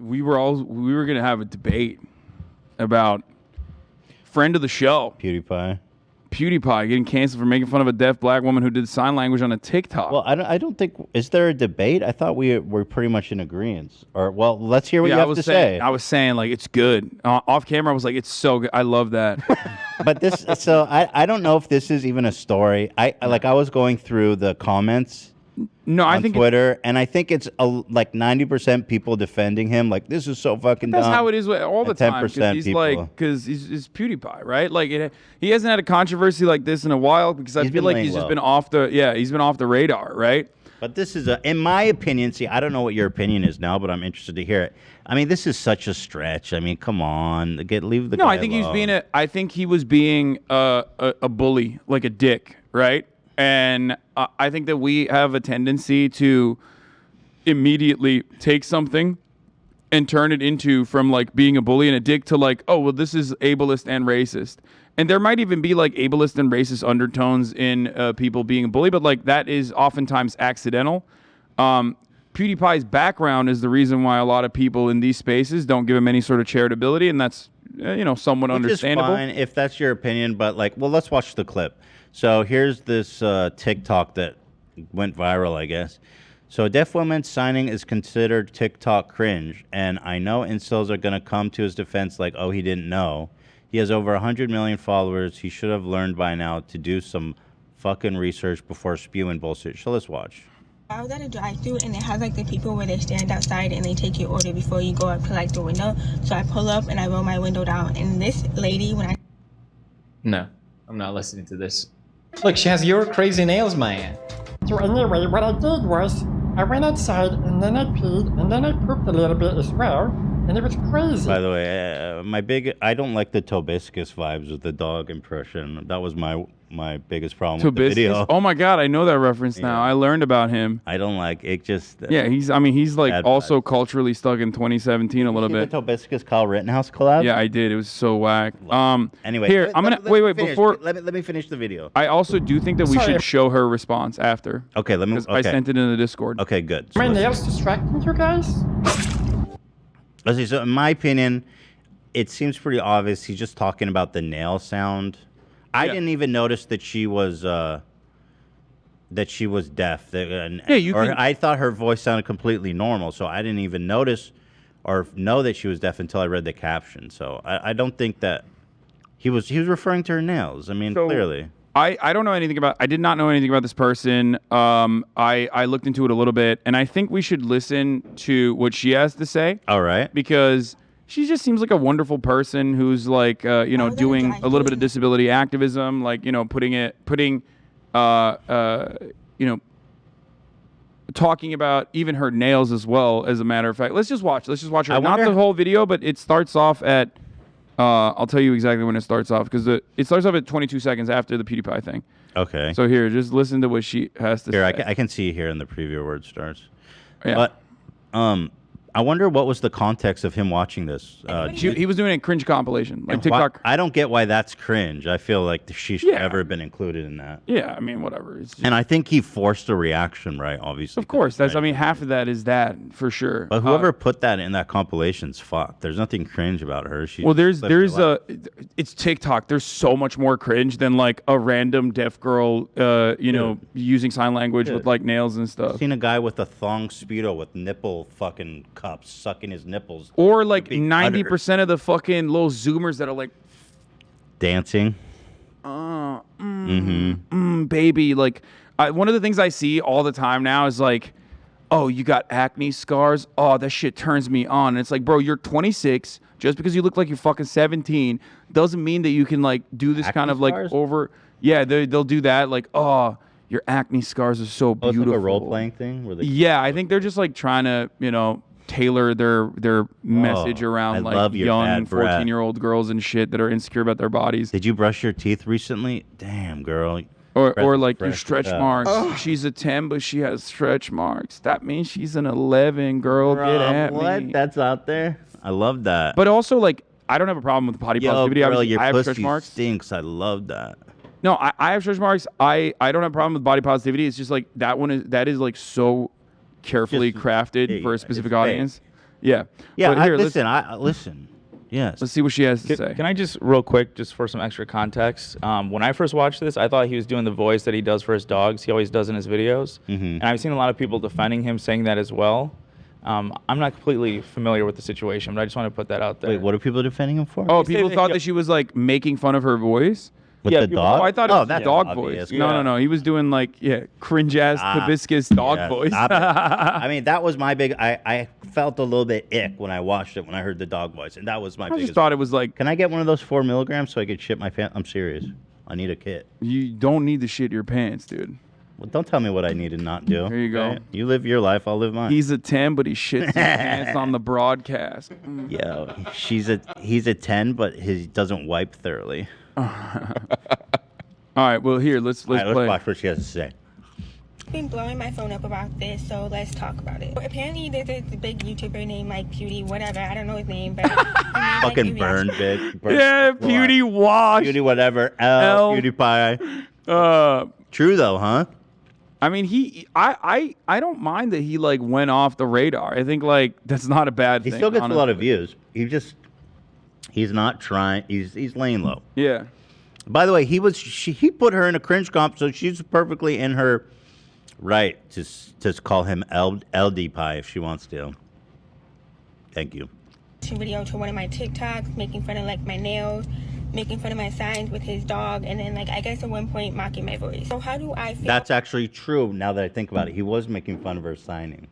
we were gonna have a debate about friend of the show PewDiePie getting canceled for making fun of a deaf black woman who did sign language on a TikTok. Well, I don't think... Is there a debate? I thought we were pretty much in agreement. Or, well, let's hear what you have to say. I was saying, like, it's good. Off camera, I was like, it's so good. I love that. But this... So, I don't know if this is even a story. I was going through the comments on Twitter, and I think it's like 90% people defending him. Like, this is so fucking dumb. That's how it is all the time. 10% he's people. like, because he's PewDiePie, right? Like, he hasn't had a controversy like this in a while because I feel like he's just been off the radar, right? But this is in my opinion. See, I don't know what your opinion is now, but I'm interested to hear it. I mean, this is such a stretch. I mean, come on, leave the. No, guy I think alone. he was being a bully, like a dick, right? And I think that we have a tendency to immediately take something and turn it into from like being a bully and a dick to like, oh, well, this is ableist and racist. And there might even be like ableist and racist undertones in people being a bully, but like that is oftentimes accidental. PewDiePie's background is the reason why a lot of people in these spaces don't give him any sort of charitability, and that's somewhat understandable. Which is fine if that's your opinion, but like, well, let's watch the clip. So here's this TikTok that went viral, I guess. So a deaf woman signing is considered TikTok cringe, and I know incels are going to come to his defense like, oh, he didn't know. He has over 100 million followers. He should have learned by now to do some fucking research before spewing bullshit. So let's watch. I was at a drive-thru and it has like the people where they stand outside and they take your order before you go up to like the window. So I pull up and I roll my window down, and this lady, No, I'm not listening to this. Look, she has your crazy nails, man. So anyway, what I did was I went outside and then I peed and then I pooped a little bit as well, and it was crazy. By the way, I don't like the Tobiscus vibes with the dog impression. That was my biggest problem with the video. Oh my god, I know that reference now. I learned about him. I don't like it. Just he's like also culturally stuck in 2017 a little bit. The Tobiscus Kyle Rittenhouse collab. Yeah, I did. It was so whack. Anyway, here I'm gonna wait before. Let me finish the video. I also do think that we should show her response after. Okay, let me. Okay. I sent it in the Discord. Okay, good. My nails distracting you guys? Let's see. So in my opinion, it seems pretty obvious. He's just talking about the nail sound. I didn't even notice that she was deaf. I thought her voice sounded completely normal, so I didn't even notice or know that she was deaf until I read the caption. So I don't think that he was referring to her nails. I mean, clearly. I don't know anything about. I did not know anything about this person. I looked into it a little bit, and I think we should listen to what she has to say. All right. Because she just seems like a wonderful person who's like, doing a little bit of disability activism, like, talking about even her nails as well, as a matter of fact. Let's just watch her. Not the whole video, but it starts off at, I'll tell you exactly when it starts off, because it starts off at 22 seconds after the PewDiePie thing. Okay. So here, just listen to what she has to say. I can see here in the preview where it starts. Yeah. But, I wonder what was the context of him watching this. He was doing a cringe compilation, like TikTok. I don't get why that's cringe. I feel like she should never been included in that. Yeah, I mean, whatever. And I think he forced a reaction, right? Obviously. Of course, that's. I mean, half of that is that for sure. But whoever put that in that compilation's fucked. There's nothing cringe about her. It's TikTok. There's so much more cringe than like a random deaf girl, using sign language with like nails and stuff. I've seen a guy with a thong speedo with nipple fucking cups sucking his nipples, or like 90% of the fucking little zoomers that are like dancing, baby. Like one of the things I see all the time now is like, oh, you got acne scars, oh, that shit turns me on. And it's like, bro, you're 26. Just because you look like you're fucking 17 doesn't mean that you can like do this kind of like over. Yeah, they'll do that, like, oh, your acne scars are so beautiful. It's like a role-playing thing? I think they're just like trying to, tailor their message around like young 14-year-old girls and shit that are insecure about their bodies. Did you brush your teeth recently? Damn, girl. Or like your stretch marks. Oh. She's a 10, but she has stretch marks. That means she's an 11, girl. Get at what? me. That's out there? I love that. But also, like, I don't have a problem with body positivity. Girl, your I have pussy stretch marks. Stinks. I love that. No, I have stretch marks. I don't have a problem with body positivity. It's just like that is like so carefully crafted for a specific audience. Yeah. Yeah, But here, listen. Yes. let's see what she has to say. Can I just real quick, just for some extra context? When I first watched this, I thought he was doing the voice that he does for his dogs. He always does in his videos, and I've seen a lot of people defending him, saying that as well. I'm not completely familiar with the situation, but I just want to put that out there. Wait, what are people defending him for? Oh, They say people that thought he- that she was like making fun of her voice. With yeah, the people- dog? Oh, I thought it was that's dog obvious. voice. No. He was doing like cringe ass hibiscus dog Yeah, voice. stop it. I mean, that was my big. I felt a little bit ick when I watched it when I heard the dog voice, and that was my I biggest. just thought it was like, Can I get one of those 4 milligrams so I could shit my pants? I'm serious. I need a kit. you don't need to shit your pants, dude. Well, don't tell me what I need to not do. There you go. okay? You live your life, I'll live mine. He's a 10, but he shits his pants on the broadcast. Yo, he's a 10, but he doesn't wipe thoroughly. All right, well here, let's All right, play. let's watch what she has to say. I've been blowing my phone up about this, so let's talk about it. Apparently, there's this big YouTuber named like Pewdie, whatever. I don't know his name, but his name, like, Fucking you burn, bitch. Burn Yeah, the floor. Beauty Wash. Beauty whatever. L. PewDiePie. True though, huh? I mean, I don't mind that he like went off the radar. I think like that's not a bad He thing. still gets a lot of honestly. views. He's not trying. He's laying low. Yeah. By the way, he put her in a cringe comp, so she's perfectly in her right to call him LD Pie if she wants to. Thank you. Video to one of my TikToks, making fun of like my nails, making fun of my signs with his dog, and then like I guess at one point mocking my voice. So how do I feel? That's actually true now that I think about it. He was making fun of her signing,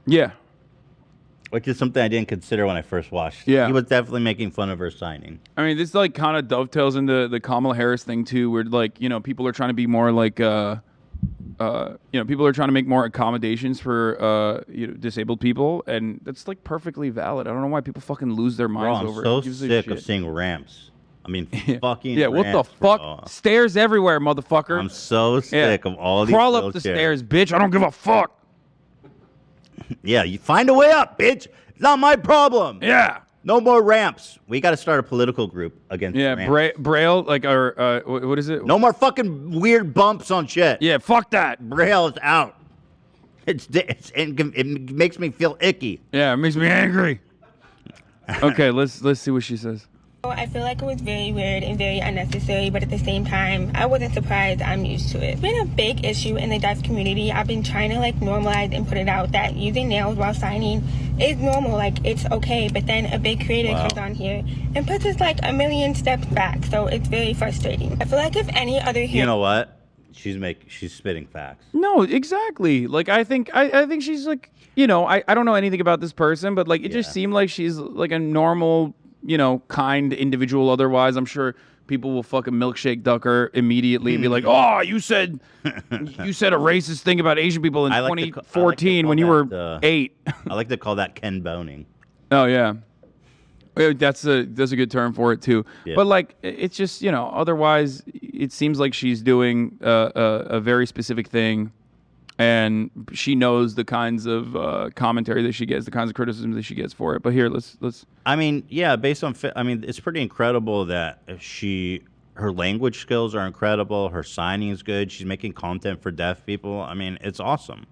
Yeah. which is something I didn't consider when I first watched. Yeah. He was definitely making fun of her signing. I mean, this like kind of dovetails into the Kamala Harris thing too, where like people are trying to be more like people are trying to make more accommodations for disabled people, and that's like perfectly valid. I don't know why people fucking lose their Bro, minds I'm over so it. Who gives a sick of shit? seeing ramps. I mean, fucking Yeah, what the ramps, fuck? bro. Stairs everywhere, motherfucker. I'm so Yeah. sick of all these Crawl up the wheelchairs. stairs, bitch. I don't give a fuck. Yeah, you find a way up, bitch. It's not my problem. Yeah. No more ramps. We got to start a political group against Yeah, ramps. Braille, like, or what is it? No more fucking weird bumps on shit. Yeah, fuck that. Braille is out. It makes me feel icky. Yeah, it makes me angry. Okay, let's see what she says. I feel like it was very weird and very unnecessary, but at the same time, I wasn't surprised. I'm used to it. It's been a big issue in the deaf community. I've been trying to like normalize and put it out that using nails while signing is normal, like it's okay. But then a big creator Wow. comes on here and puts us like a million steps back. So it's very frustrating. I feel like if any other You know what? She's spitting facts. No, exactly. Like I think she's like, I don't know anything about this person, but like it just Yeah. seemed like she's like a normal, kind individual. Otherwise, I'm sure people will fucking milkshake duck her immediately and be like, "Oh, you said a racist thing about Asian people in I like to 2014 call when you that, were 8." I like to call that Ken boning. Oh yeah. That's a good term for it too. Yeah. But like it's just, otherwise it seems like she's doing a very specific thing, and she knows the kinds of commentary that she gets, the kinds of criticism that she gets for it. But here, let's I mean, yeah, based on it's pretty incredible that her language skills are incredible, her signing is good, she's making content for deaf people. I mean, it's awesome.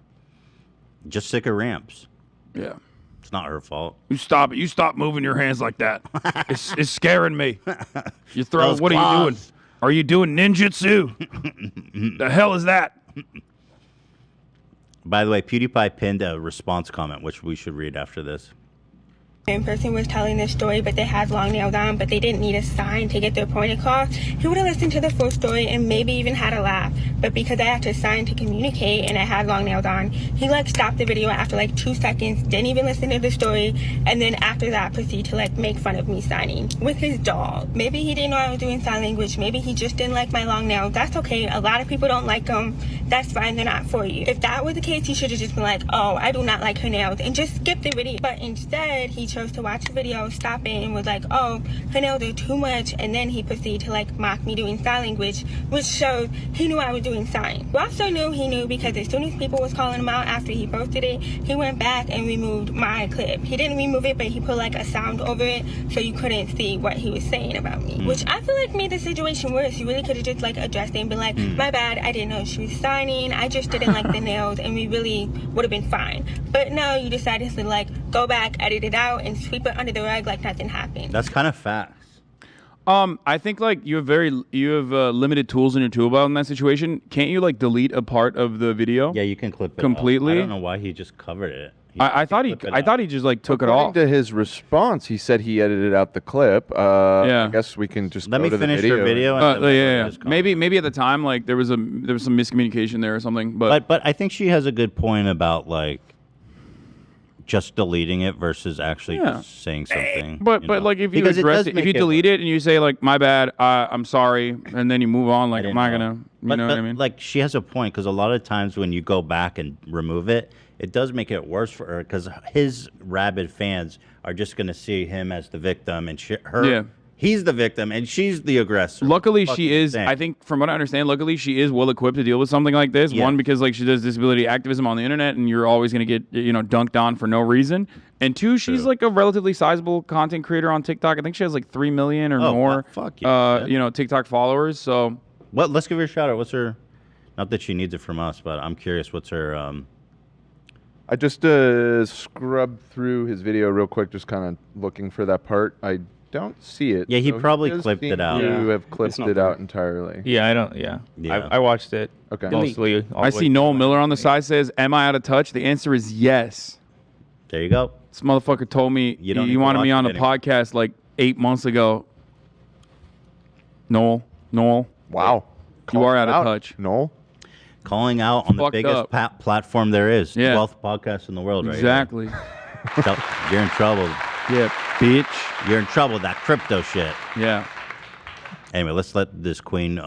Just sick of ramps. yeah. It's not her fault. You stop it. You stop moving your hands like that. It's scaring me. You throw. Those What are you doing? claws. Are you doing ninjutsu? The hell is that? By the way, PewDiePie pinned a response comment, which we should read after this. In person was telling this story, but they had long nails on, but they didn't need a sign to get their point across. He would have listened to the full story and maybe even had a laugh. But because I had to sign to communicate and I had long nails on, he like stopped the video after like 2 seconds, didn't even listen to the story, and then after that proceeded to like make fun of me signing with his dog. Maybe he didn't know I was doing sign language. Maybe he just didn't like my long nails. That's okay. A lot of people don't like them. That's fine. They're not for you. If that was the case, he should have just been like, oh, I do not like her nails, and just skip the video. But instead, he chose to watch the video, stop it, and was like, oh, her nails are too much, and then he proceeded to like mock me doing sign language, which showed he knew I was doing sign. We also knew he knew because as soon as people was calling him out after he posted it, he went back and removed my clip. He didn't remove it, but he put like a sound over it so you couldn't see what he was saying about me, which I feel like made the situation worse. You really could have just like addressed it and been like, my bad, I didn't know she was signing, I just didn't like the nails, and we really would have been fine. But no, you decided to like go back, edit it out, and sweep it under the rug like nothing happened. That's kind of fast. I think like you have limited tools in your tool belt in that situation. Can't you like delete a part of the video? Yeah, you can clip it completely. I don't know why he just covered it. I thought he just like took it off. According to his response, he said he edited out the clip. Yeah. I guess we can just Let go me to the finish your video. And yeah. Maybe at the time like there was some miscommunication there or something. But I think she has a good point about like just deleting it versus actually just saying something. But like if you address it, if you delete it and you say like my bad, I'm sorry, and then you move on, like I'm not gonna, you know what I mean? Like she has a point because a lot of times when you go back and remove it, it does make it worse for her because his rabid fans are just gonna see him as the victim and her. Yeah. He's the victim and she's the aggressor. Luckily, she is. I think, from what I understand, luckily she is well equipped to deal with something like this. Yeah. One, because like she does disability activism on the internet, and you're always going to get dunked on for no reason. And two, she's like a relatively sizable content creator on TikTok. I think she has like 3 million or more. TikTok followers. So, let's give her a shout out. What's her? Not that she needs it from us, but I'm curious. What's her? I just scrubbed through his video real quick, just kind of looking for that part. I don't see it. Yeah, he probably clipped it out. You have clipped it out entirely. Yeah, I don't. Yeah. I watched it. Okay. Mostly. I see Noel Miller on the side says, "Am I out of touch?" The answer is yes. There you go. This motherfucker told me he wanted me on a podcast like 8 months ago. Noel. Wow. You are out of touch. Noel. Calling out on the biggest platform there is. Yeah. 12th podcast in the world, right? Exactly. You're in trouble. Yeah, bitch. You're in trouble with that crypto shit. Yeah. Anyway, let's let this queen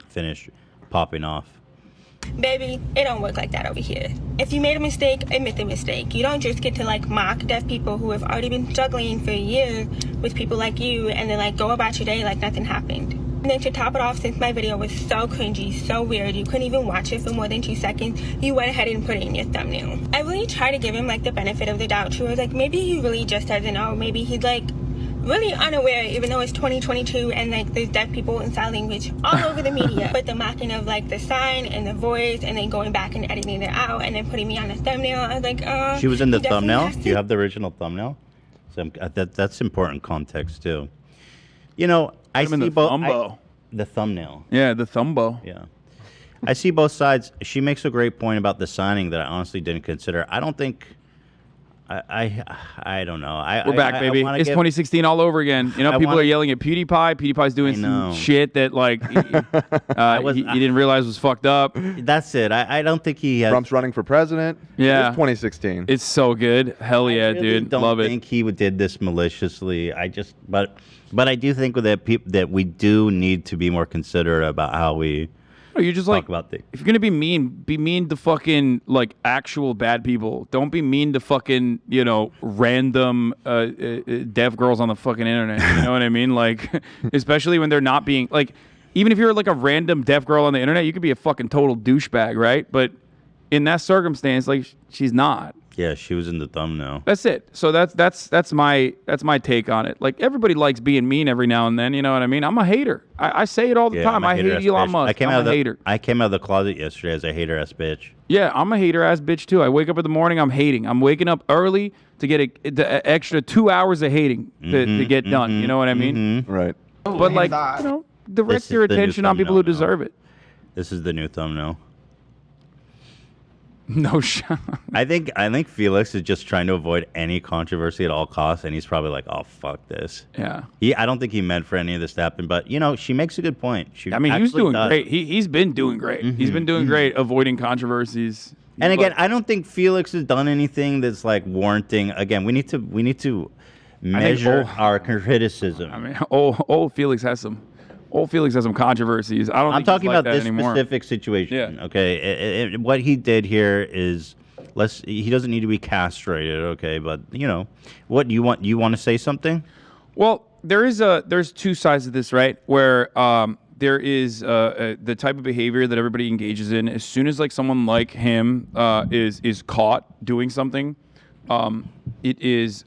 finish popping off. Baby, it don't work like that over here. If you made a mistake, admit the mistake. You don't just get to like mock deaf people who have already been struggling for years with people like you and then like go about your day like nothing happened. And then to top it off, since my video was so cringy, so weird, you couldn't even watch it for more than 2 seconds, you went ahead and put it in your thumbnail. I really tried to give him like the benefit of the doubt. She was like, maybe he really just doesn't know. Maybe he's like really unaware, even though it's 2022 and like there's deaf people in sign language all over the media. But the mocking of like the sign and the voice and then going back and editing it out and then putting me on the thumbnail, I was like, She was in the thumbnail? Do you have the original thumbnail? So that's important context too. I see both. The thumbnail. Yeah, the thumbo. Yeah. I see both sides. She makes a great point about the signing that I honestly didn't consider. I don't think. I don't know. We're back, baby. It's 2016 all over again. People are yelling at PewDiePie. PewDiePie's doing some shit that like he didn't realize was fucked up. That's it. I don't think he has. Trump's running for president. Yeah. It's 2016. It's so good. Hell yeah, dude. Love it. I don't think he did this maliciously. But I do think that we do need to be more considerate about how we. You just talk about things. If you're gonna be mean to fucking like actual bad people. Don't be mean to fucking random deaf girls on the fucking internet. You know what I mean? Like, especially when they're not being like, even if you're like a random deaf girl on the internet, you could be a fucking total douchebag, right? But in that circumstance, like she's not. Yeah, she was in the thumbnail. That's it. So that's my take on it. Like everybody likes being mean every now and then. You know what I mean? I'm a hater. I say it all the time. I hate Elon Musk. I'm a hater. I came out of the closet yesterday as a hater ass bitch. Yeah, I'm a hater ass bitch too. I wake up in the morning. I'm hating. I'm waking up early to get the extra 2 hours of hating to get done. You know what I mean? Right. But like direct your attention on people who deserve it. This is the new thumbnail. No shot. I think Felix is just trying to avoid any controversy at all costs, and he's probably like, "Oh fuck this." Yeah. I don't think he meant for any of this to happen, but she makes a good point. He was doing great. He's been doing great. He's been doing great, avoiding controversies. And again, I don't think Felix has done anything that's like warranting. Again, we need to measure our criticism. I mean, old Felix has some. Old Felix has some controversies. I'm talking about this anymore. Specific situation. Yeah. Okay. What he did here is he doesn't need to be castrated. Okay. But what do you want? You want to say something? Well, there's two sides of this, right? Where there is the type of behavior that everybody engages in. As soon as like someone like him is caught doing something, it is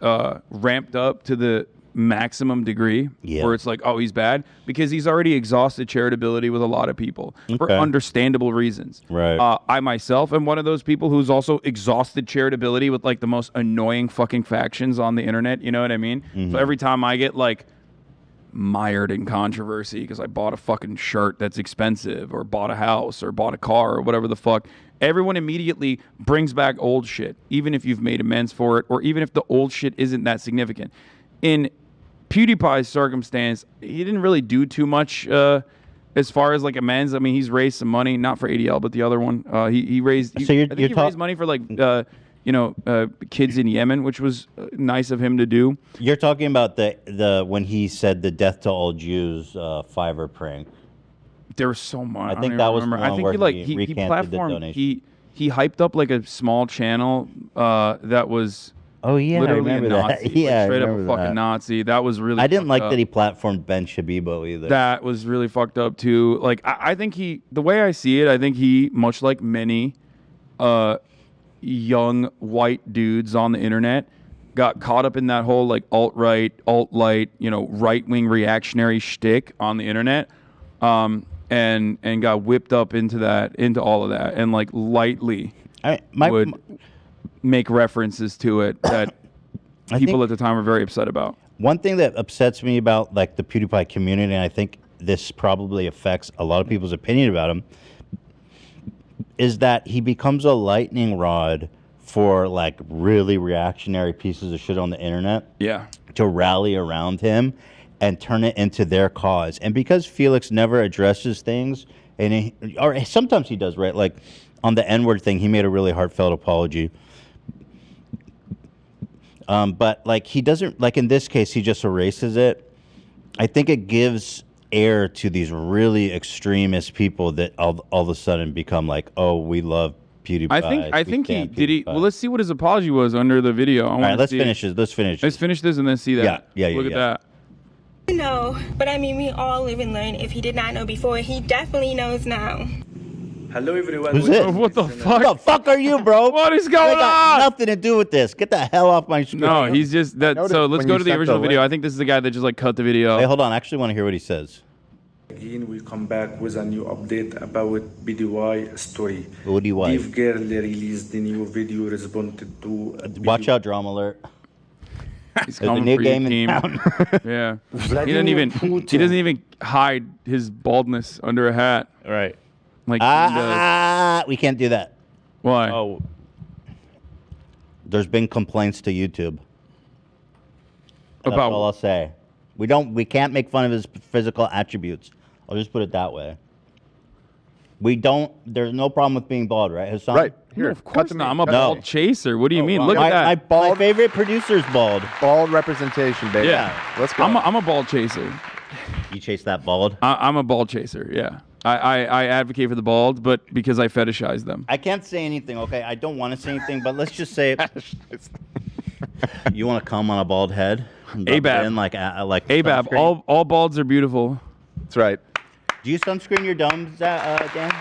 ramped up to the maximum degree where it's like, oh, he's bad, because he's already exhausted charitability with a lot of people for understandable reasons. Right. I myself am one of those people who's also exhausted charitability with like the most annoying fucking factions on the internet. You know what I mean? So every time I get like mired in controversy because I bought a fucking shirt that's expensive or bought a house or bought a car or whatever the fuck, everyone immediately brings back old shit, even if you've made amends for it or even if the old shit isn't that significant. In PewDiePie's circumstance, he didn't really do too much as far as like amends. I mean, he's raised some money, not for ADL, but the other one. He raised. I think he raised money for like kids in Yemen, which was nice of him to do. You're talking about the when he said the death to all Jews Fiverr prank. There was so much. I think that was the one I think where he recanted the platformed. donation. He hyped up like a small channel that was. Oh yeah, literally I remember a Nazi, that. Yeah, like, straight I up a remember fucking that. Nazi. That was really. I didn't like up. that he platformed Ben Shabibo either. That was really fucked up too. Like I think the way I see it, I think he, much like many young white dudes on the internet, got caught up in that whole like alt-right, alt-light, right-wing reactionary shtick on the internet, and got whipped up into all of that, and like lightly would make references to it that people at the time were very upset about. One thing that upsets me about like the PewDiePie community, and I think this probably affects a lot of people's opinion about him, is that he becomes a lightning rod for like really reactionary pieces of shit on the internet. Yeah. To rally around him and turn it into their cause. And because Felix never addresses things, or sometimes he does, right? Like on the N-word thing, he made a really heartfelt apology. But like he doesn't, like in this case, he just erases it. I think it gives air to these really extremist people that all of a sudden become like, oh, we love PewDiePie. I think he did. Well, let's see what his apology was under the video. All right, let's finish this. Let's finish this and then see that. Yeah. Look at that. No, but I mean, we all live and learn. If he did not know before, he definitely knows now. Hello everyone. Who's this? What the fuck? What the fuck are you, bro? What is going got on? Nothing to do with this. Get the hell off my screen. No, he's just that. So let's go to the original video. I think this is the guy that just like cut the video. Hey, hold on. I actually want to hear what he says. Again, we come back with a new update about PewDiePie story. PewDiePie. Dev Girl released the new video, responded to. Watch out, drama alert. He's There's a coming new for your game in team. town. Yeah. He doesn't even hide his baldness under a hat. Right. Like he does. We can't do that. Why? Oh, There's been complaints to YouTube. That's About all I'll say. We can't make fun of his physical attributes. I'll just put it that way. There's no problem with being bald, right? Hassan? Right. No, Here, of course cut not. to I'm me. a bald chaser. What do you mean? Look at that. My favorite producer's bald. Bald representation, baby. Yeah. Let's go. I'm a bald chaser. You chase that bald? I'm a bald chaser. Yeah. I advocate for the bald, but because I fetishize them. I can't say anything, okay? I don't want to say anything, but let's just say you want to come on a bald head? ABAB. Like ABAB. sunscreen? All balds are beautiful. That's right. Do you sunscreen your domes, Dan?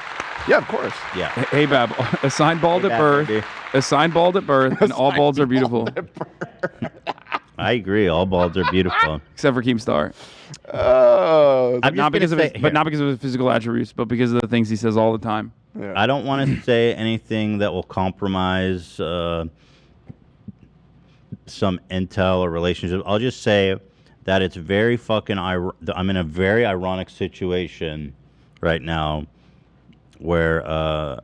Yeah, of course. Yeah. Hey, Bab, assigned bald at birth. baby. Assigned bald at birth, and all balds are beautiful. I agree. All balds are beautiful. Except for Keemstar. Oh. I'm Not because just of his, but not because of his physical attributes, but because of the things he says all the time. I don't want to say anything that will compromise some intel or relationship. I'll just say that it's very fucking. I'm in a very ironic situation right now, where I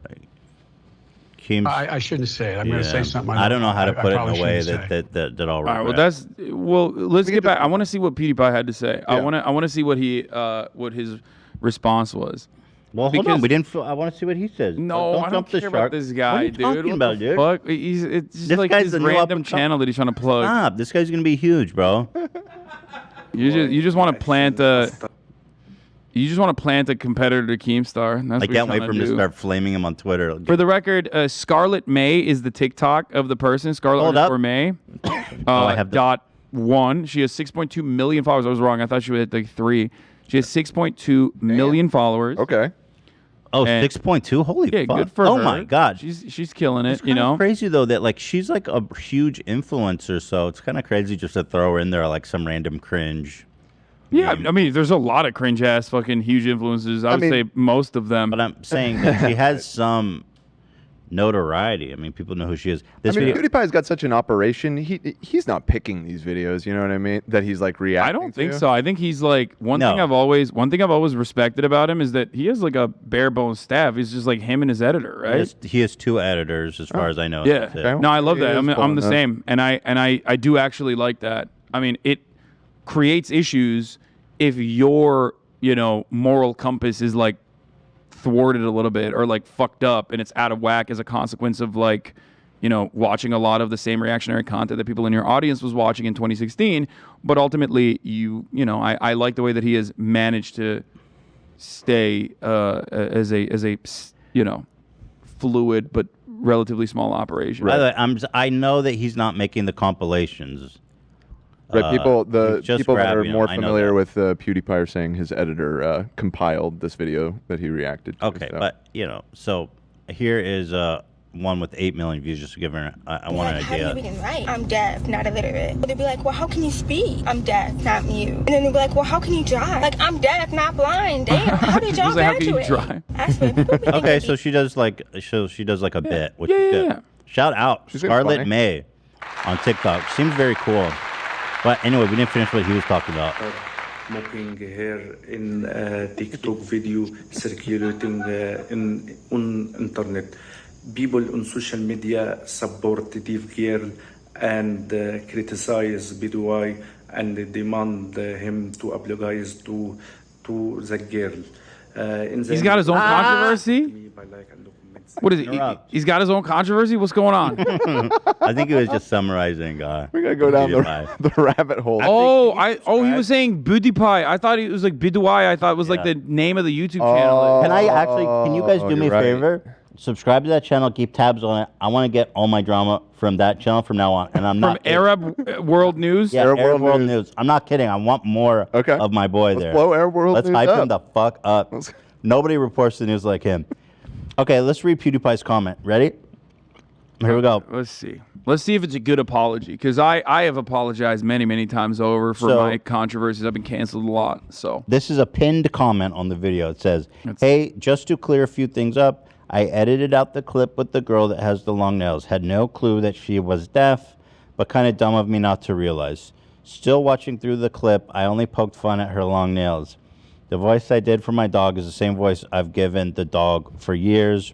shouldn't say it. I'm going to say something. I don't know how to put it in a way shouldn't say. that I'll regret. All right. Let's get back. I want to see what PewDiePie had to say. I want to see what his response was. Well, hold on. We didn't. I want to see what he says. No, I don't care about this guy, what are you dude. talking about, dude? Fuck? It's just This like guy's his the new random up-and-com- channel that he's trying to plug. Stop. This guy's gonna be huge, bro. You just want to plant a. You just want to plant a competitor to Keemstar. That's I what can't you're wait for trying him to do. start flaming him on Twitter. For the record, Scarlet May is the TikTok of the person. Scarlet Hold up. underscore May. I have the- .1. She has 6.2 million followers. I was wrong. I thought she would hit like 3. She has 6.2 million followers. Okay. Oh, And 6.2? Holy yeah, fuck. good for oh her. my god. She's killing it, It's you kinda know. crazy though that like she's like a huge influencer, so it's kind of crazy just to throw her in there like some random cringe. Yeah, I mean, there's a lot of cringe ass fucking huge influences. I would mean- say most of them. But I'm saying that she has some notoriety. I mean, people know who she is. I This mean, video, PewDiePie's got such an operation. He's not picking these videos. You know what I mean? That he's like reacting. I don't think to. so. I think he's like one thing No. I've always respected about him is that he has like a bare bones staff. He's just like him and his editor, right? he has 2 editors, as far as I know. Yeah. That's it. Okay. No, I love He that. is I'm pulling the up. same, and I do actually like that. I mean, it creates issues if your moral compass is like thwarted a little bit or like fucked up and it's out of whack as a consequence of like watching a lot of the same reactionary content that people in your audience was watching in 2016. But ultimately, I like the way that he has managed to stay as a fluid but relatively small operation. By the way, I know that he's not making the compilations. Right, people he's just that are grabbing 'em, more I know familiar that. with PewDiePie are saying his editor compiled this video that he reacted to. Okay, so. but so here is one with 8 million views, just to give her I want an Like, how do you idea. even write? I'm deaf, not illiterate. They'd be like, well, how can you speak? I'm deaf, not mute. And then they'd be like, well, how can you drive? Like, I'm deaf, not blind. Damn, how did y'all He's like, how can you graduate? drive? I swear, people be thinking Okay, that so she does like a bit, which Yeah, is good. yeah. Shout out She's really Scarlett funny. May on TikTok. Seems very cool. But anyway, we didn't finish what he was talking about. Mocking her in a TikTok video circulating on internet. People on social media support Deaf Girl and criticize PewDiePie and demand him to apologize to the girl. He's got his own controversy. What is it? Interrupt. He's got his own controversy. What's going on? I think he was just summarizing. we gotta go down PewDiePie. the rabbit hole. He was saying PewDiePie. I thought it was like PewDiePie. I thought it was like Yeah. the name of the YouTube channel. Can you guys do me a you're right. favor? Subscribe to that channel, keep tabs on it. I want to get all my drama from that channel from now on. And I'm From not kidding. Arab World News. Yeah, Arab Arab World World News. I'm not kidding. I want more Okay. of my boy Let's there. blow Arab World Let's News hype up. him the fuck up. Nobody reports the news like him. Okay, let's read PewDiePie's comment. Ready? Here we go. Let's see. Let's see if it's a good apology, because I have apologized many times over for So- my controversies. I've been canceled a lot. So This is a pinned comment on the video. It says, "Hey, just to clear a few things up, I edited out the clip with the girl that has the long nails. Had no clue that she was deaf, but kind of dumb of me not to realize. Still watching through the clip, I only poked fun at her long nails. The voice I did for my dog is the same voice I've given the dog for years.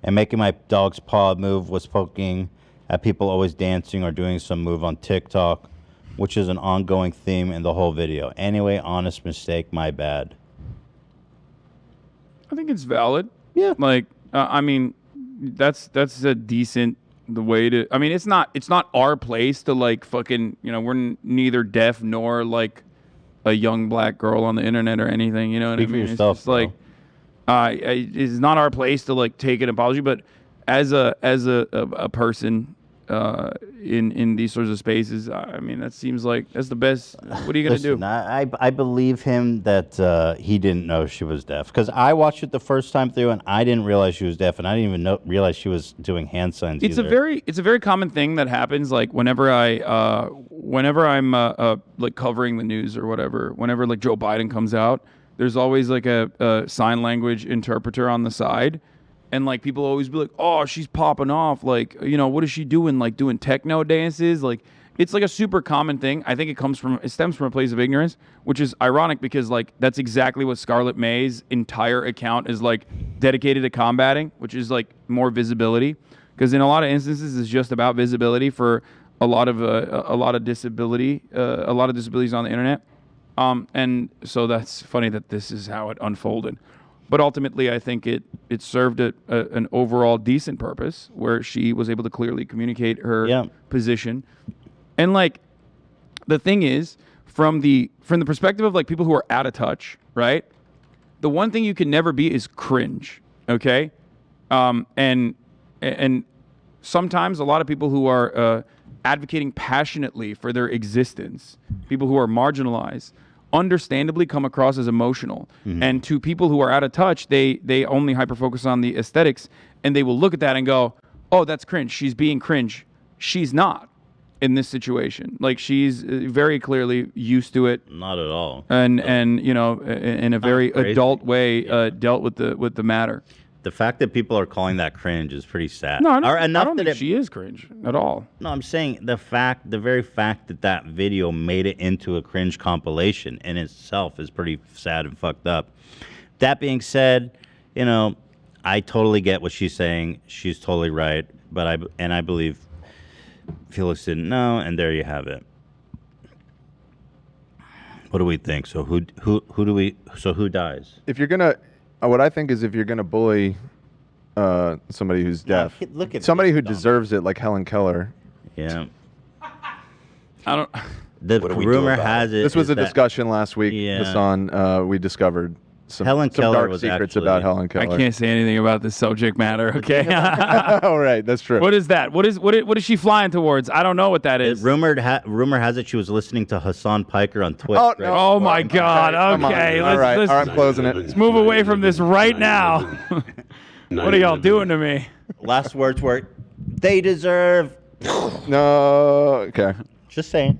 And making my dog's paw move was poking at people always dancing or doing some move on TikTok, which is an ongoing theme in the whole video. Anyway, honest mistake, my bad." I think it's valid. Yeah. Like, I mean, that's a decent the way to. I mean, it's not our place to like fucking. We're neither deaf nor like a young black girl on the internet or anything. You know what Speak I for mean? yourself, it's just like, it's not our place to like take an apology. But as a person in these sorts of spaces, I mean, that seems like that's the best. What are you gonna Listen, do? I believe him that he didn't know she was deaf, because I watched it the first time through and I didn't realize she was deaf, and I didn't even realize she was doing hand signs. It's either. a very common thing that happens. Like whenever I'm like covering the news or whatever, whenever like Joe Biden comes out, there's always like a sign language interpreter on the side. And like people always be like, "Oh, she's popping off. Like, what is she doing? Like doing techno dances?" Like it's like a super common thing. I think it stems from a place of ignorance, which is ironic because like that's exactly what Scarlett May's entire account is like dedicated to combating, which is like more visibility. Because in a lot of instances, it's just about visibility for a lot of disabilities on the internet. And so that's funny that this is how it unfolded. But ultimately, I think it served an overall decent purpose where she was able to clearly communicate her position. And like, the thing is, from the perspective of like people who are out of touch, right? The one thing you can never be is cringe, okay? And sometimes a lot of people who are advocating passionately for their existence, people who are marginalized, understandably come across as emotional. And to people who are out of touch, they only hyper focus on the aesthetics, and they will look at that and go, oh, that's cringe. She's being cringe. She's not in this situation. Like, she's very clearly used to it. Not at all. And you know, in a very adult way, dealt with the matter. The fact that people are calling that cringe is pretty sad. No, I don't think she is cringe at all. No, I'm saying the very fact that that video made it into a cringe compilation in itself is pretty sad and fucked up. That being said, you know, I totally get what she's saying. She's totally right. But I believe Felix didn't know, and there you have it. What do we think? So who dies? If you're gonna, what I think is if you're gonna bully somebody who's deaf, look at somebody this who dumb. deserves it, like Helen Keller. Yeah. I don't. The What do we do rumor about has it. This was is a that discussion last week, Yeah. Hassan. We discovered some Keller dark was secrets actually- about Helen I Keller. can't say anything about this subject matter. Okay. All right, that's true. What is that? What is she flying towards? I don't know what that is. rumor has it she was listening to Hassan Piker on Twitch. Oh, right? no. Oh my God. Come on. Okay. All right, Let's I'm closing it. let's move away from this right now. What are y'all doing to me? Last words were, "They deserve." No, okay. Just saying.